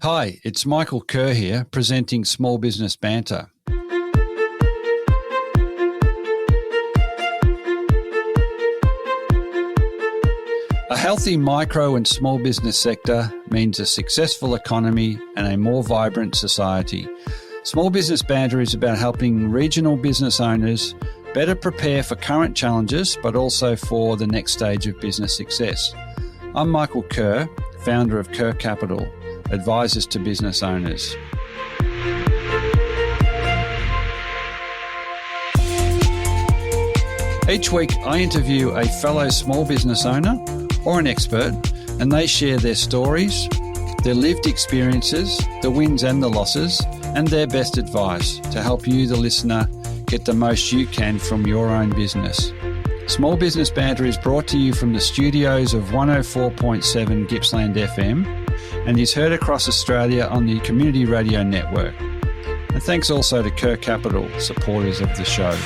Hi, it's Michael Kerr here, presenting Small Business Banter. A healthy micro and small business sector means a successful economy and a more vibrant society. Small Business Banter is about helping regional business owners better prepare for current challenges, but also for the next stage of business success. I'm Michael Kerr, founder of Kerr Capital, advisors to business owners. Each week, I interview a fellow small business owner or an expert, and they share their stories, their lived experiences, the wins and the losses, and their best advice to help you, the listener, get the most you can from your own business. Small Business Banter is brought to you from the studios of 104.7 Gippsland FM and is heard across Australia on the Community Radio Network. And thanks also to Kerr Capital, supporters of the show.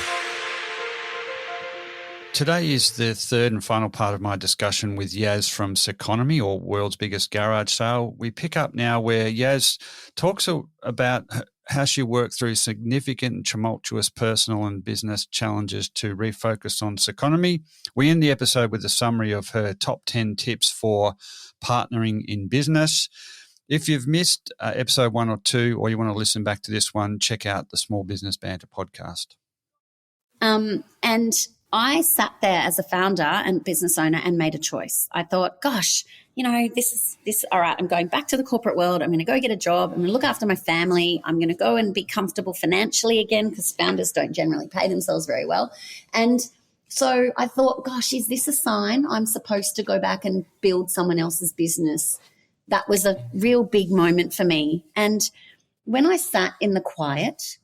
Today is the third and final part of my discussion with Yas from Circonomy, or World's Biggest Garage Sale. We pick up now where Yas talks about how she worked through significant and tumultuous personal and business challenges to refocus on Circonomy. We end the episode with a summary of her top 10 tips for partnering in business. If you've missed episode 1 or 2, or you want to listen back to this one, check out the Small Business Banter podcast. And I sat there as a founder and business owner and made a choice. I thought, gosh, this is all right. I'm going back to the corporate world. I'm going to go get a job. I'm going to look after my family. I'm going to go and be comfortable financially again, because founders don't generally pay themselves very well. And so I thought, gosh, is this a sign I'm supposed to go back and build someone else's business? That was a real big moment for me. And when I sat in the quiet,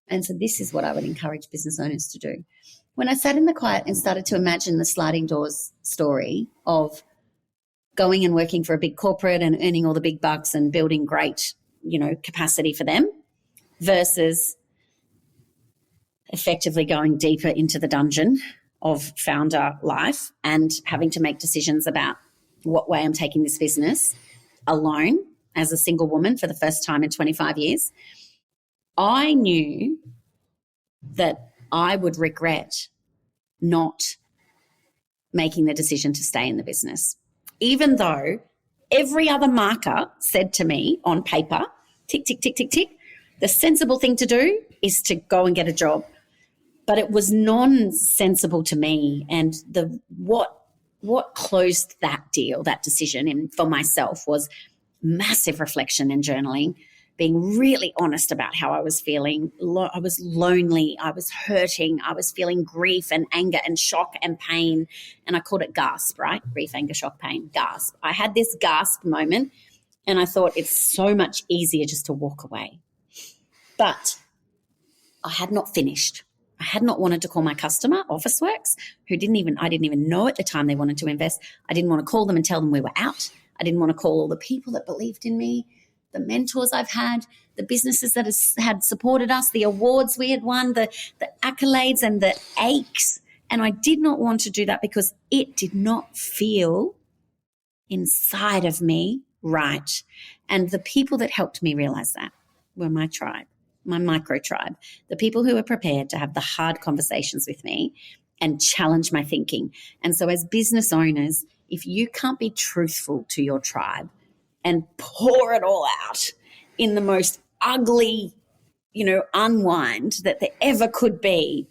and so this is what I would encourage business owners to do. When I sat in the quiet and started to imagine the sliding doors story of going and working for a big corporate and earning all the big bucks and building great, capacity for them, versus effectively going deeper into the dungeon of founder life and having to make decisions about what way I'm taking this business alone as a single woman for the first time in 25 years, I knew that I would regret not making the decision to stay in the business, even though every other marker said to me on paper, tick, tick, tick, tick, tick, the sensible thing to do is to go and get a job. But it was non-sensible to me, and what closed that deal, that decision, and for myself was massive reflection and journaling, being really honest about how I was feeling. I was lonely. I was hurting. I was feeling grief and anger and shock and pain. And I called it GASP, right? Grief, anger, shock, pain, GASP. I had this GASP moment, and I thought it's so much easier just to walk away. But I had not finished. I had not wanted to call my customer, Officeworks, I didn't even know at the time they wanted to invest. I didn't want to call them and tell them we were out. I didn't want to call all the people that believed in me, the mentors I've had, the businesses that had supported us, the awards we had won, the accolades and the aches. And I did not want to do that because it did not feel inside of me right. And the people that helped me realize that were my tribe, my micro tribe, the people who were prepared to have the hard conversations with me and challenge my thinking. And so as business owners, if you can't be truthful to your tribe and pour it all out in the most ugly, unwind that there ever could be,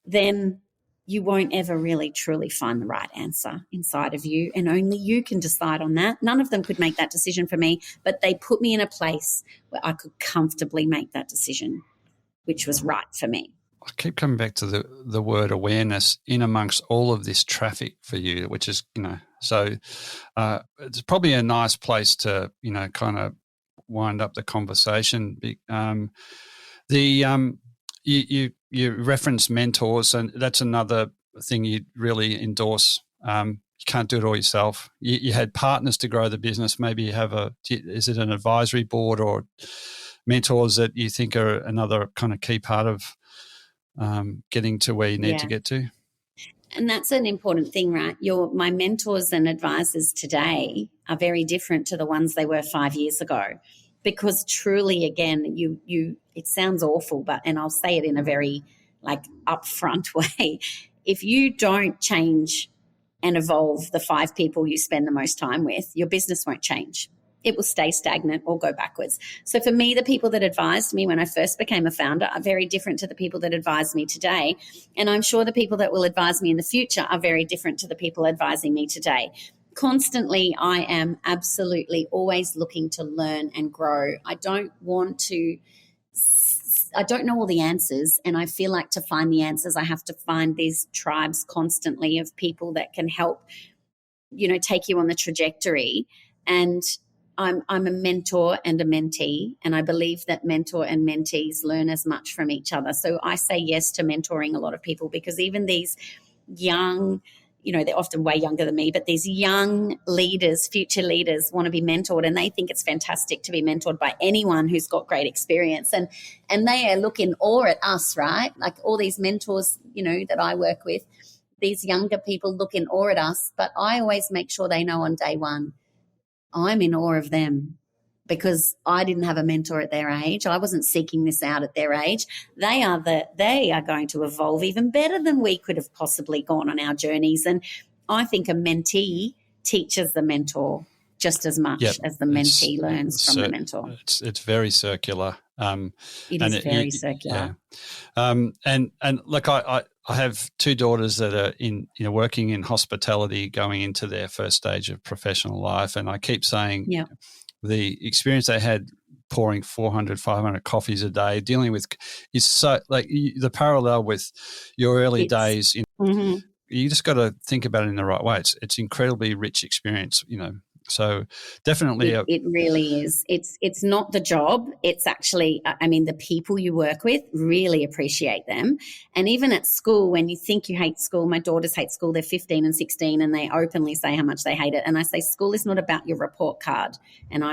then you won't ever really truly find the right answer inside of you, and only you can decide on that. None of them could make that decision for me, but they put me in a place where I could comfortably make that decision, which was right for me. I keep coming back to the word awareness in amongst all of this traffic for you, which is, so it's probably a nice place to, kind of wind up the conversation. You reference mentors, and that's another thing you really endorse. You can't do it all yourself. You had partners to grow the business. Maybe you have is it an advisory board or mentors that you think are another kind of key part of getting to where you need to get to? And that's an important thing, right? My mentors and advisors today are very different to the ones they were 5 years ago, because truly, again, it sounds awful, and I'll say it in a very like upfront way. If you don't change and evolve the 5 people you spend the most time with, your business won't change. It will stay stagnant or go backwards. So for me, the people that advised me when I first became a founder are very different to the people that advise me today. And I'm sure the people that will advise me in the future are very different to the people advising me today. Constantly, I am absolutely always looking to learn and grow. I don't know all the answers, and I feel like to find the answers, I have to find these tribes constantly of people that can help, take you on the trajectory. And I'm a mentor and a mentee, and I believe that mentor and mentees learn as much from each other. So I say yes to mentoring a lot of people, because even these young, they're often way younger than me, but these young leaders, future leaders, want to be mentored, and they think it's fantastic to be mentored by anyone who's got great experience. And they look in awe at us, right? Like all these mentors, that I work with, these younger people look in awe at us, but I always make sure they know on day one, I'm in awe of them, because I didn't have a mentor at their age. I wasn't seeking this out at their age. They are going to evolve even better than we could have possibly gone on our journeys. And I think a mentee teaches the mentor just as much as the mentee learns from the mentor. It's very circular. It is very circular. Yeah. And look, I have 2 daughters that are working in hospitality, going into their first stage of professional life, and I keep saying the experience they had pouring 400, 500 coffees a day, dealing with is so like the parallel with your early days. You just got to think about it in the right way. It's incredibly rich experience, So definitely, it really is. It's not the job. It's actually, the people you work with, really appreciate them. And even at school, when you think you hate school, my daughters hate school. They're 15 and 16, and they openly say how much they hate it. And I say, school is not about your report card. And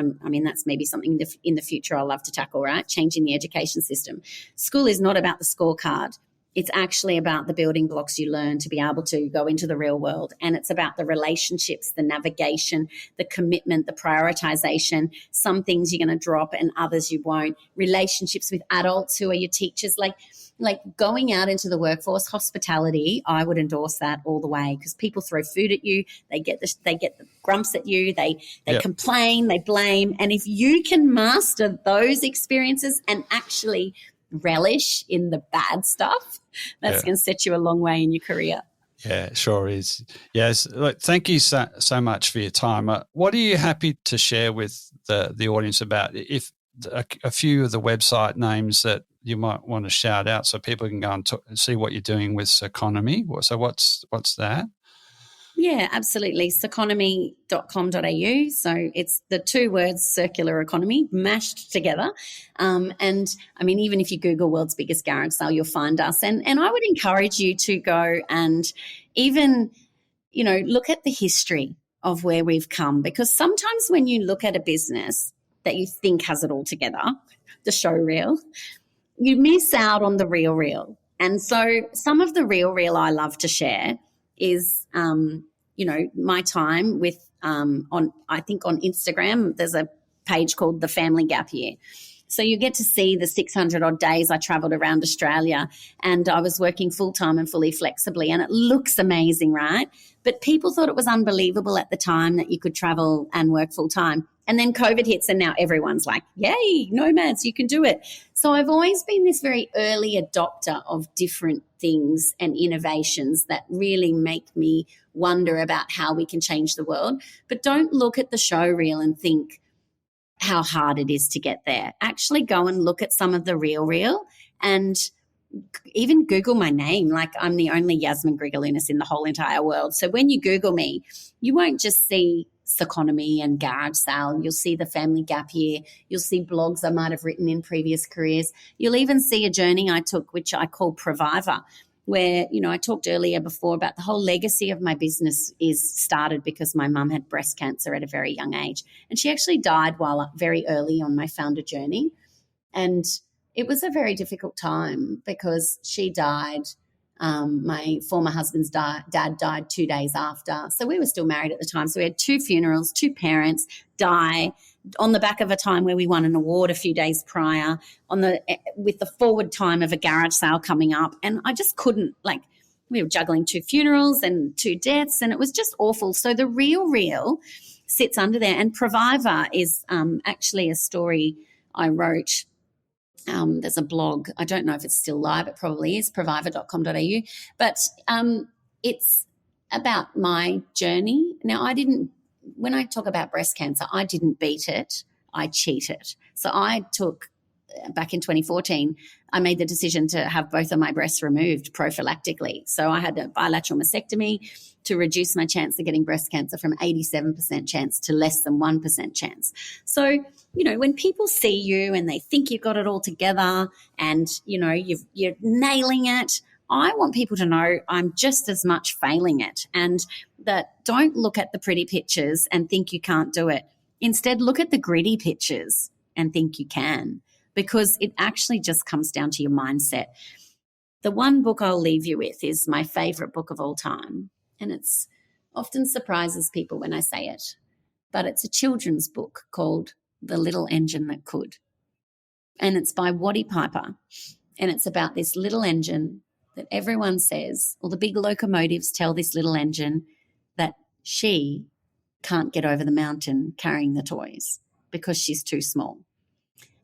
that's maybe something in the future I'll love to tackle, right? Changing the education system. School is not about the scorecard. It's actually about the building blocks you learn to be able to go into the real world. And it's about the relationships, the navigation, the commitment, the prioritization. Some things you're going to drop and others you won't. Relationships with adults who are your teachers, like going out into the workforce, hospitality, I would endorse that all the way, because people throw food at you. They get the grumps at you. They complain, they blame. And if you can master those experiences and actually relish in the bad stuff, that's going to set you a long way in your career. Yeah, sure is. Yes. Look, thank you so much for your time. What are you happy to share with the audience about, if a few of the website names that you might want to shout out so people can go and see what you're doing with Circonomy? So what's that? Yeah, absolutely. Circonomy.com.au. So it's the 2 words, circular economy, mashed together. And even if you Google world's biggest garage sale, you'll find us. And I would encourage you to go and even, look at the history of where we've come, because sometimes when you look at a business that you think has it all together, the show reel, you miss out on the real. And so some of the real I love to share is, my time with, on Instagram, there's a page called The Family Gap Year. So you get to see the 600 odd days I traveled around Australia, and I was working full-time and fully flexibly, and it looks amazing, right? But people thought it was unbelievable at the time that you could travel and work full-time. And then COVID hits, and now everyone's like, yay, nomads, you can do it. So I've always been this very early adopter of different things and innovations that really make me wonder about how we can change the world. But don't look at the show reel and think how hard it is to get there. Actually go and look at some of the real and even Google my name. Like, I'm the only Yasmin Grigaliunas in the whole entire world. So when you Google me, you won't just see Circonomy and garage sale. You'll see the family gap year. You'll see blogs I might have written in previous careers. You'll even see a journey I took, which I call Proviver, where, I talked earlier before about the whole legacy of my business is started because my mum had breast cancer at a very young age. And she actually died while very early on my founder journey. And it was a very difficult time because she died My former husband's dad died 2 days after. So we were still married at the time. So we had 2 funerals, 2 parents die on the back of a time where we won an award a few days prior, with the forward time of a garage sale coming up. And I just couldn't, we were juggling 2 funerals and 2 deaths, and it was just awful. So the real sits under there. And Proviva is actually a story I wrote. There's a blog. I don't know if it's still live. It probably is, proviva.com.au. But it's about my journey. Now, when I talk about breast cancer, I didn't beat it. I cheated. So back in 2014, I made the decision to have both of my breasts removed prophylactically. So I had a bilateral mastectomy to reduce my chance of getting breast cancer from 87% chance to less than 1% chance. So, when people see you and they think you've got it all together and, you're nailing it, I want people to know I'm just as much failing it, and that don't look at the pretty pictures and think you can't do it. Instead, look at the gritty pictures and think you can, because it actually just comes down to your mindset. The one book I'll leave you with is my favorite book of all time, and it's often surprises people when I say it, but it's a children's book called The Little Engine That Could, and it's by Waddy Piper, and it's about this little engine that everyone says, or the big locomotives tell this little engine that she can't get over the mountain carrying the toys because she's too small.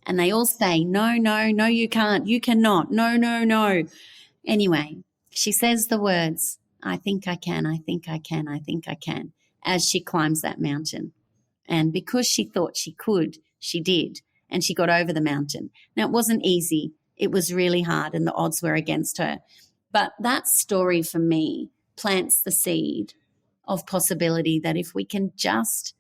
And they all say, no, you can't, you cannot, no. Anyway, she says the words, I think I can, I think I can, I think I can, as she climbs that mountain. And because she thought she could, she did, and she got over the mountain. Now, it wasn't easy. It was really hard, and the odds were against her. But that story for me plants the seed of possibility that if we can just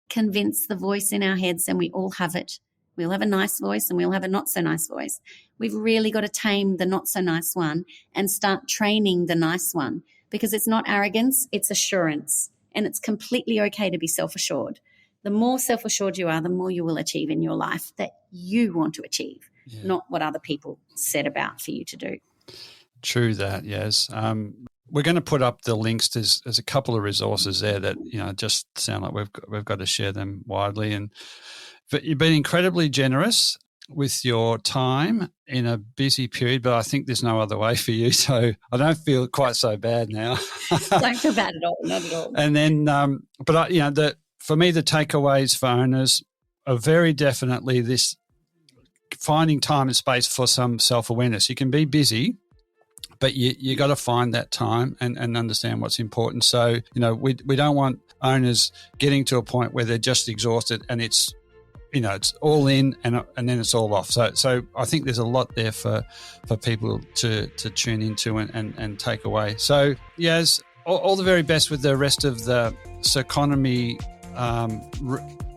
convince the voice in our heads, and we all have it, we'll have a nice voice and we'll have a not so nice voice. We've really got to tame the not so nice one and start training the nice one, because it's not arrogance, it's assurance, and it's completely okay to be self-assured. The more self-assured you are, the more you will achieve in your life that you want to achieve, not what other people set about for you to do. True that, yes. We're going to put up the links. There's a couple of resources there that just sound like we've got to share them widely. But you've been incredibly generous with your time in a busy period. But I think there's no other way for you, so I don't feel quite so bad now. Don't feel bad at all, not at all. And then, for me, the takeaways for owners are very definitely this: finding time and space for some self-awareness. You can be busy, but you got to find that time and understand what's important. So, we don't want owners getting to a point where they're just exhausted and it's all in and then it's all off. So I think there's a lot there for people to tune into and take away. So, yes, all the very best with the rest of the Circonomy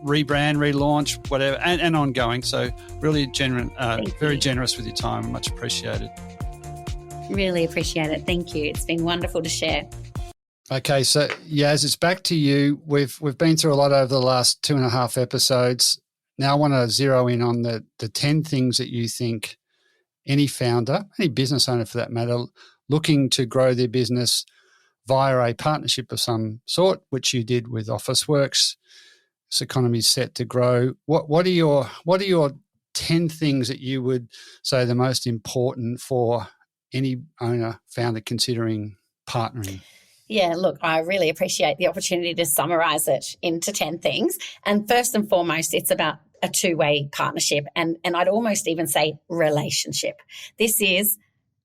rebrand, relaunch, whatever, and ongoing. So really very generous with your time. Much appreciated. Really appreciate it. Thank you. It's been wonderful to share. Okay, so Yaz, it's back to you. We've been through a lot over the last 2.5 episodes. Now I want to zero in on the 10 things that you think any founder, any business owner for that matter, looking to grow their business via a partnership of some sort, which you did with Officeworks. Circonomy is set to grow. What are your 10 things that you would say are the most important for any owner, founder considering partnering? Yeah, look, I really appreciate the opportunity to summarize it into 10 things. And first and foremost, it's about a two-way partnership. And I'd almost even say relationship. This is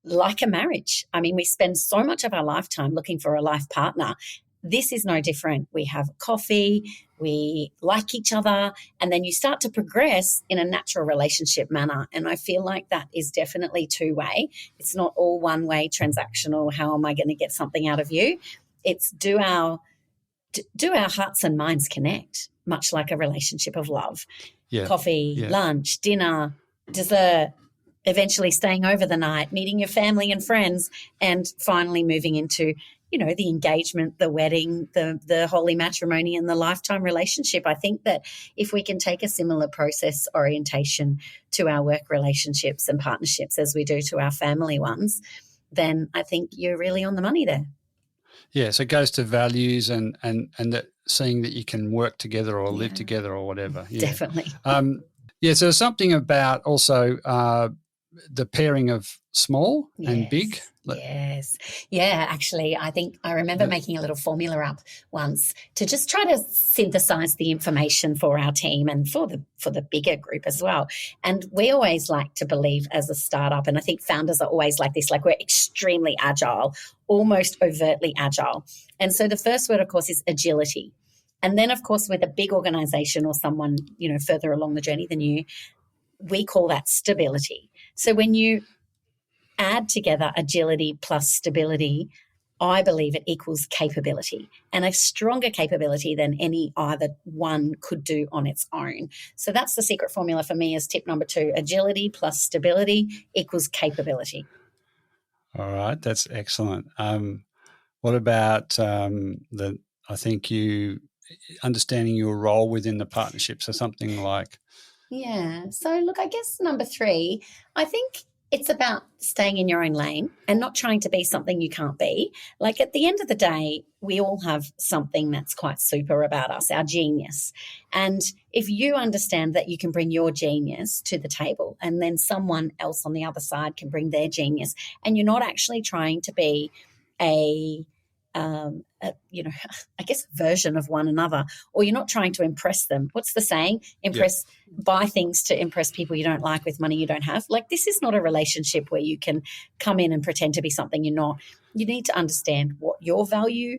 like a marriage. I mean, we spend so much of our lifetime looking for a life partner. This is no different. We have coffee, we like each other, and then you start to progress in a natural relationship manner. And I feel like that is definitely two-way. It's not all one-way transactional. How am I going to get something out of you? It's do our hearts and minds connect, much like a relationship of love. Yeah. Coffee, lunch, dinner, dessert, eventually staying over the night, meeting your family and friends, and finally moving into the engagement, the wedding, the holy matrimony, and the lifetime relationship. I think that if we can take a similar process orientation to our work relationships and partnerships as we do to our family ones, then I think you're really on the money there. Yeah, so it goes to values and that seeing that you can work together or live together or whatever. Yeah. Definitely. So something about also the pairing of small and big. Yes. Yeah, actually, I think I remember making a little formula up once to just try to synthesize the information for our team and for the bigger group as well. And we always like to believe as a startup, and I think founders are always like this, like we're extremely agile, almost overtly agile. And so the first word, of course, is agility. And then, of course, with a big organization or someone, further along the journey than you, we call that stability. So when you add together agility plus stability, I believe it equals capability, and a stronger capability than either one could do on its own. So that's the secret formula for me is tip number 2, agility plus stability equals capability. All right, that's excellent. What about I think you understanding your role within the partnership, so something like... Yeah. So look, I guess number 3, I think it's about staying in your own lane and not trying to be something you can't be. Like at the end of the day, we all have something that's quite super about us, our genius. And if you understand that you can bring your genius to the table and then someone else on the other side can bring their genius, and you're not actually trying to be a version of one another, or you're not trying to impress them. What's the saying? Buy things to impress people you don't like with money you don't have. Like, this is not a relationship where you can come in and pretend to be something you're not. You need to understand what your value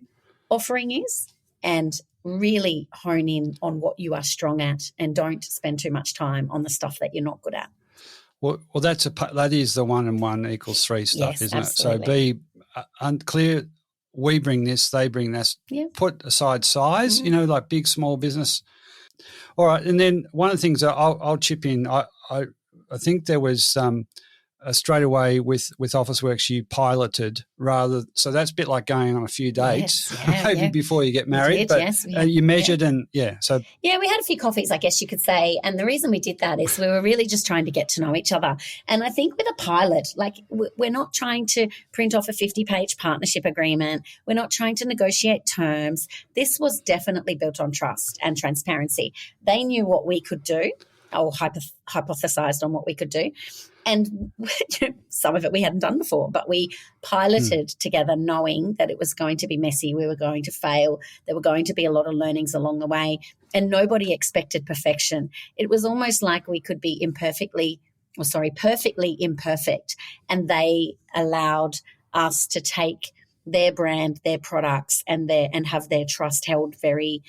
offering is and really hone in on what you are strong at, and don't spend too much time on the stuff that you're not good at. Well, that is the 1 and 1 equals 3 stuff, yes, isn't absolutely. it? So be unclear. We bring this, they bring this. Yeah. Put aside size, like big, small business. All right, and then one of the things I'll chip in. I think there was straight away with Officeworks you piloted so that's a bit like going on a few dates maybe before you get married. You measured we had a few coffees, I guess you could say, and the reason we did that is we were really just trying to get to know each other. And I think with a pilot, like, we're not trying to print off a 50-page partnership agreement, we're not trying to negotiate terms. This was definitely built on trust and transparency. They knew what we could do, or hypothesized on what we could do. And some of it we hadn't done before, but we piloted together knowing that it was going to be messy, we were going to fail, there were going to be a lot of learnings along the way, and nobody expected perfection. It was almost like we could be perfectly imperfect, and they allowed us to take their brand, their products, and have their trust held very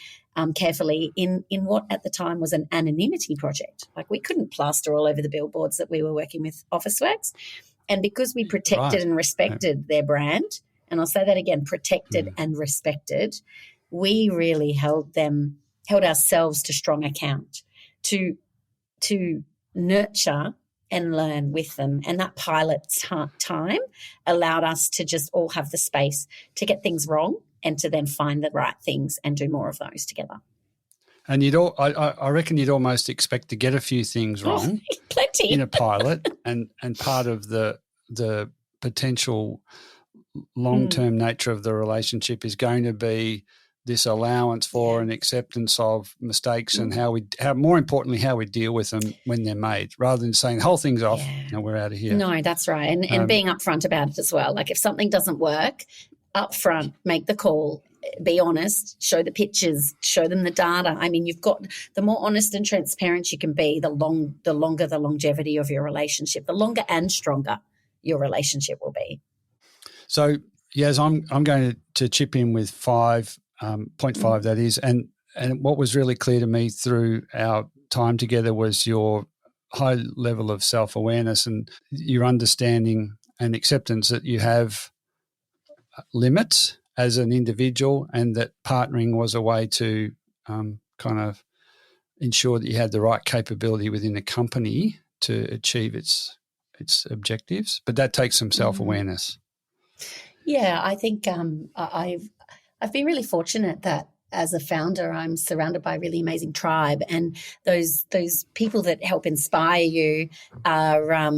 carefully in what at the time was an anonymity project. Like, we couldn't plaster all over the billboards that we were working with Officeworks. And because we protected and respected their brand, and I'll say that again, protected and respected, we really held ourselves to strong account to nurture and learn with them. And that pilot time allowed us to just all have the space to get things wrong and to then find the right things and do more of those together. And I reckon you'd almost expect to get a few things wrong plenty in a pilot, and part of the potential long-term nature of the relationship is going to be this allowance for and acceptance of mistakes and how more importantly, how we deal with them when they're made, rather than saying the whole thing's off and we're out of here. No, that's right. And being upfront about it as well. Like, if something doesn't work, upfront, make the call, be honest, show the pictures, show them the data. I mean, the more honest and transparent you can be, the longer the longevity of your relationship, the longer and stronger your relationship will be. So, yes, I'm going to chip in with 0.5, that is, and what was really clear to me through our time together was your high level of self-awareness and your understanding and acceptance that you have limits as an individual, and that partnering was a way to kind of ensure that you had the right capability within the company to achieve its objectives. But that takes some self-awareness. Yeah, I think I've been really fortunate that as a founder, I'm surrounded by a really amazing tribe, and those people that help inspire you are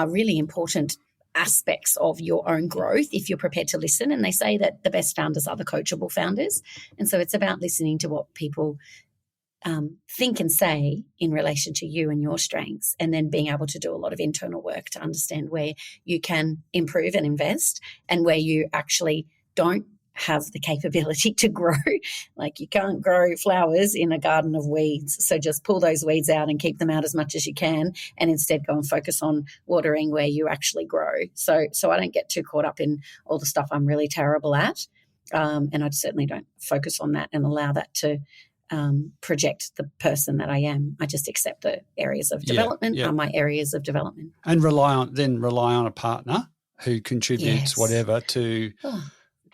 really important aspects of your own growth if you're prepared to listen. And they say that the best founders are the coachable founders. And so it's about listening to what people think and say in relation to you and your strengths, and then being able to do a lot of internal work to understand where you can improve and invest and where you actually don't have the capability to grow. Like, you can't grow flowers in a garden of weeds. So just pull those weeds out and keep them out as much as you can, and instead go and focus on watering where you actually grow. So I don't get too caught up in all the stuff I'm really terrible at. And I certainly don't focus on that and allow that to project the person that I am. I just accept the areas of development are my areas of development. And rely on a partner who contributes whatever to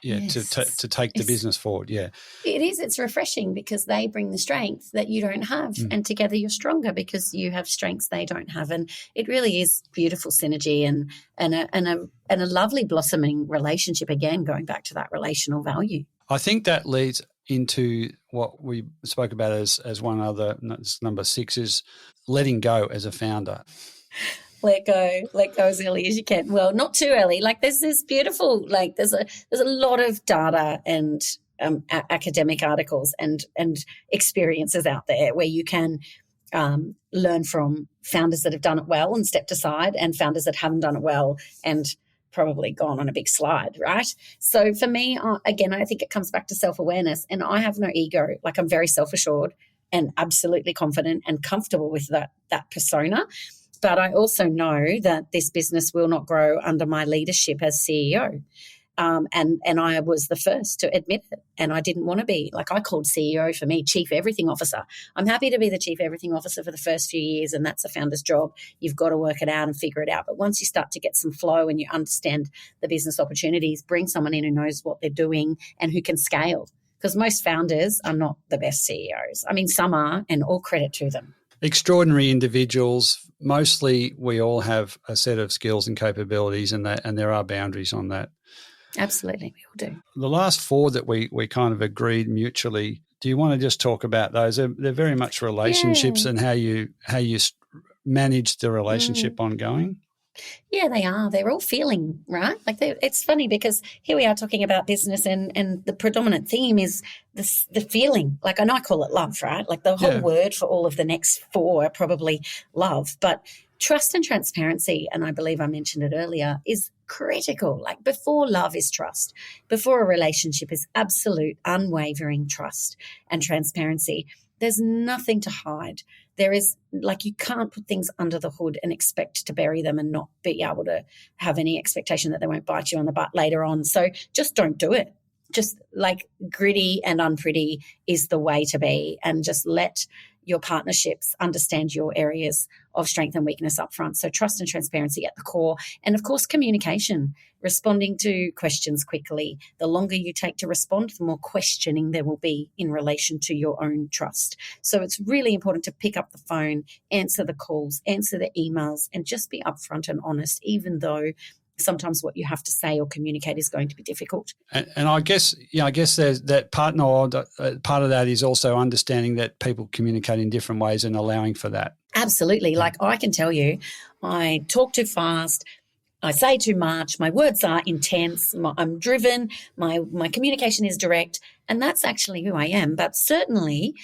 to take the business forward. Yeah. It is. It's refreshing because they bring the strength that you don't have, and together you're stronger because you have strengths they don't have. And it really is beautiful synergy and a lovely blossoming relationship, again, going back to that relational value. I think that leads into what we spoke about as one other, number 6, is letting go as a founder. Let go as early as you can. Well, not too early. Like, there's this beautiful, like, there's a lot of data and academic articles and experiences out there where you can learn from founders that have done it well and stepped aside, and founders that haven't done it well and probably gone on a big slide, right? So for me, again, I think it comes back to self-awareness, and I have no ego. Like, I'm very self-assured and absolutely confident and comfortable with that persona. But I also know that this business will not grow under my leadership as CEO. And I was the first to admit it, and I didn't want to be. Like, I called CEO for me Chief Everything Officer. I'm happy to be the Chief Everything Officer for the first few years, and that's a founder's job. You've got to work it out and figure it out. But once you start to get some flow and you understand the business opportunities, bring someone in who knows what they're doing and who can scale. Because most founders are not the best CEOs. I mean, some are, and all credit to them. Extraordinary individuals. Mostly we all have a set of skills and capabilities, and there are boundaries on that. Absolutely, we all do. The last 4 that we kind of agreed mutually, do you want to just talk about those? They're very much relationships and how you manage the relationship ongoing. Yeah, they are. They're all feeling, right? Like, it's funny because here we are talking about business, and the predominant theme is the feeling. Like, and I call it love, right? Like, the whole word for all of the next 4 are probably love. But trust and transparency, and I believe I mentioned it earlier, is critical. Like, before love is trust. Before a relationship is absolute, unwavering trust and transparency. There's nothing to hide. There is, like, you can't put things under the hood and expect to bury them and not be able to have any expectation that they won't bite you on the butt later on. So just don't do it. Just, like, gritty and unpretty is the way to be, and just let your partnerships understand your areas of strength and weakness up front. So trust and transparency at the core. And, of course, communication, responding to questions quickly. The longer you take to respond, the more questioning there will be in relation to your own trust. So it's really important to pick up the phone, answer the calls, answer the emails, and just be upfront and honest, even though sometimes what you have to say or communicate is going to be difficult. And I guess there's that part of that is also understanding that people communicate in different ways and allowing for that. Absolutely. Like, I can tell you, I talk too fast, I say too much, my words are intense, I'm driven, my communication is direct, and that's actually who I am. But certainly,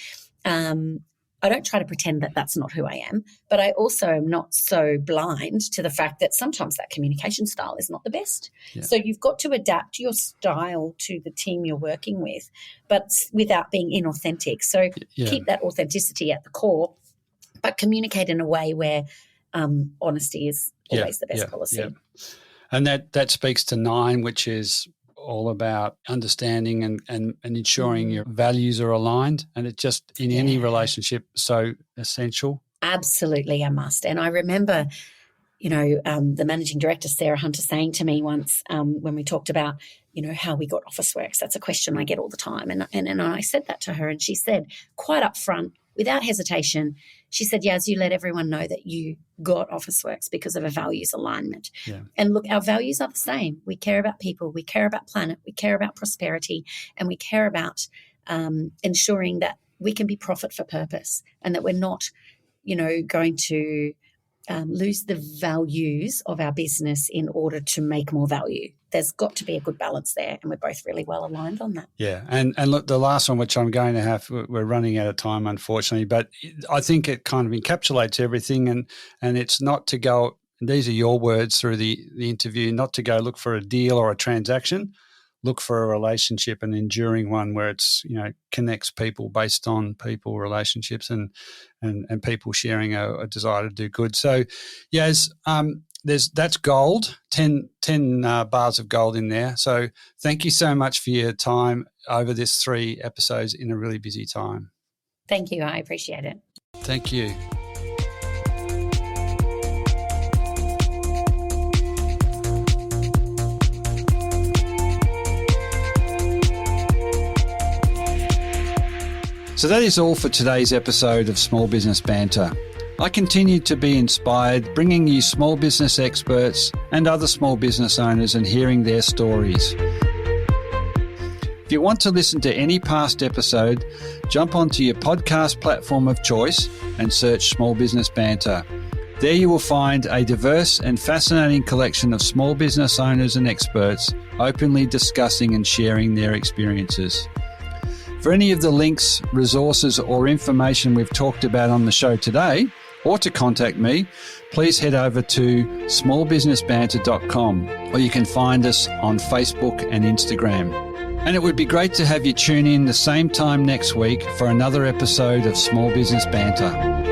I don't try to pretend that that's not who I am, but I also am not so blind to the fact that sometimes that communication style is not the best. Yeah. So you've got to adapt your style to the team you're working with, but without being inauthentic. So keep that authenticity at the core, but communicate in a way where honesty is always the best policy. Yeah. And that speaks to 9, which is all about understanding and ensuring your values are aligned, and it just in any relationship so essential. Absolutely a must. And I remember, the managing director, Sarah Hunter, saying to me once when we talked about, how we got Officeworks. That's a question I get all the time. And I said that to her, and she said quite upfront, without hesitation, she said, Yas, you let everyone know that you got Officeworks because of a values alignment. Yeah. And look, our values are the same. We care about people, we care about planet, we care about prosperity, and we care about ensuring that we can be profit for purpose, and that we're not, going to lose the values of our business in order to make more value. There's got to be a good balance there, and we're both really well aligned on that. Yeah, and look, the last one, which I'm going to have, we're running out of time, unfortunately, but I think it kind of encapsulates everything, and it's not to go, these are your words through the interview, not to go look for a deal or a transaction, look for a relationship, an enduring one where it's, connects people based on people relationships and people sharing a desire to do good. So, yes, that's gold, 10 bars of gold in there. So thank you so much for your time over this 3 episodes in a really busy time. Thank you. I appreciate it. Thank you. So that is all for today's episode of Small Business Banter. I continue to be inspired, bringing you small business experts and other small business owners and hearing their stories. If you want to listen to any past episode, jump onto your podcast platform of choice and search Small Business Banter. There you will find a diverse and fascinating collection of small business owners and experts openly discussing and sharing their experiences. For any of the links, resources or information we've talked about on the show today, or to contact me, please head over to smallbusinessbanter.com, or you can find us on Facebook and Instagram. And it would be great to have you tune in the same time next week for another episode of Small Business Banter.